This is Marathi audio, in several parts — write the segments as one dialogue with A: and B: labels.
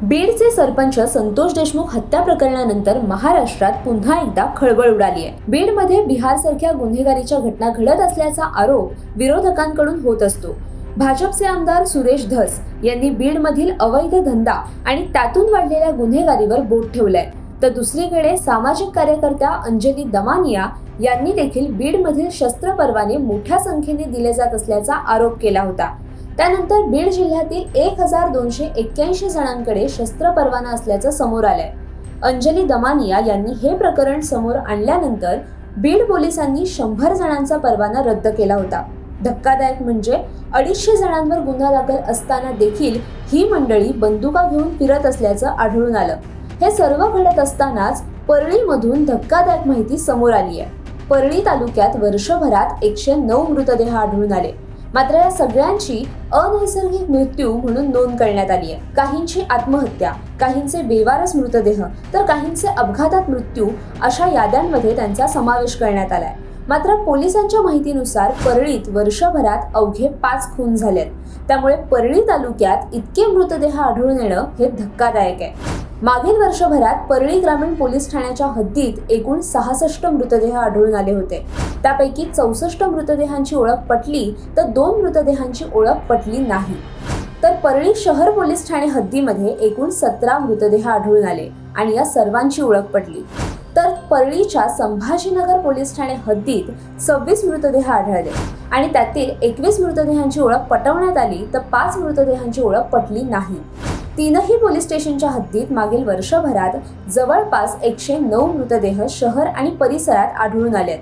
A: बीडचे सरपंच संतोष देशमुख हत्या प्रकरणानंतर महाराष्ट्रात पुन्हा एकदा खळबळ उडाली आहे। बीडमध्ये बिहारसारख्या गुन्हेगारीच्या घटना घडत असल्याचा आरोप विरोधकांकडून होत असतो। भाजपचे आमदार सुरेश धस यांनी बीडमधील अवैध धंदा आणि त्यातून वाढलेल्या गुन्हेगारीवर बोट ठेवलंय, तर दुसरीकडे सामाजिक कार्यकर्त्या अंजली दमानिया यांनी देखील बीडमधील शस्त्र परवाने मोठ्या संख्येने दिले जात असल्याचा आरोप केला होता। त्यानंतर बीड जिल्ह्यातील 1281 जणांकडे शस्त्र परवाना असल्याचं समोर आलंय। अंजली दमानिया यांनी हे प्रकरण समोर आणल्यानंतर बीड पोलिसांनी 100 जणांचा परवाना रद्द केला होता। धक्कादायक म्हणजे 250 जणांवर गुन्हा दाखल असताना देखील ही मंडळी बंदुका घेऊन फिरत असल्याचं आढळून आलं। हे सर्व घडत असतानाच परळीमधून धक्कादायक माहिती समोर आली आहे। परळी तालुक्यात वर्षभरात 109 मृतदेह आढळून आले, मात्र या सगळ्यांची अनैसर्गिक मृत्यू म्हणून नोंद करण्यात आली आहे। काहींची आत्महत्या, काहींचे बेवारस मृतदेह, तर काहींचे अपघातात मृत्यू अशा याद्यांमध्ये त्यांचा समावेश करण्यात आलाय। मात्र पोलिसांच्या माहितीनुसार परळीत वर्षभरात अवघे 5 खून झालेत, त्यामुळे परळी तालुक्यात इतके मृतदेह आढळून येणं हे धक्कादायक आहे। मागील वर्षभरात परळी ग्रामीण पोलीस ठाण्याच्या हद्दीत एकूण 66 मृतदेह आढळून आले होते। त्यापैकी 64 मृतदेहांची ओळख पटली तर 2 मृतदेहांची ओळख पटली नाही। तर परळी शहर पोलीस ठाणे हद्दीमध्ये एकूण 17 मृतदेह आढळून आले आणि या सर्वांची ओळख पटली। तर परळीच्या संभाजीनगर पोलीस ठाणे हद्दीत 26 मृतदेह आढळले आणि त्यातील 21 मृतदेहांची ओळख पटवण्यात आली तर 5 मृतदेहांची ओळख पटली नाही। तीनही पोलीस स्टेशनच्या हद्दीत मागील वर्षभरात जवळपास 109 मृतदेह शहर आणि परिसरात आढळून आलेत।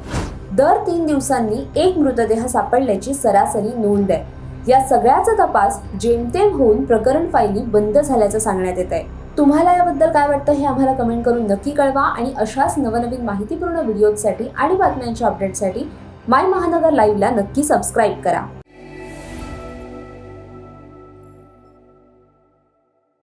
A: दर 3 दिवसांनी 1 मृतदेह सापडल्याची सरासरी नोंद आहे। या सगळ्याचा तपास जेमतेम होऊन प्रकरण फायली बंद झाल्याचं सांगण्यात येत आहे। तुम्हाला याबद्दल काय वाटतं हे आम्हाला कमेंट करून नक्की कळवा आणि अशाच नवनवीन माहितीपूर्ण व्हिडिओसाठी आणि बातम्यांच्या अपडेटसाठी माय महानगर लाईव्हला नक्की सबस्क्राईब करा।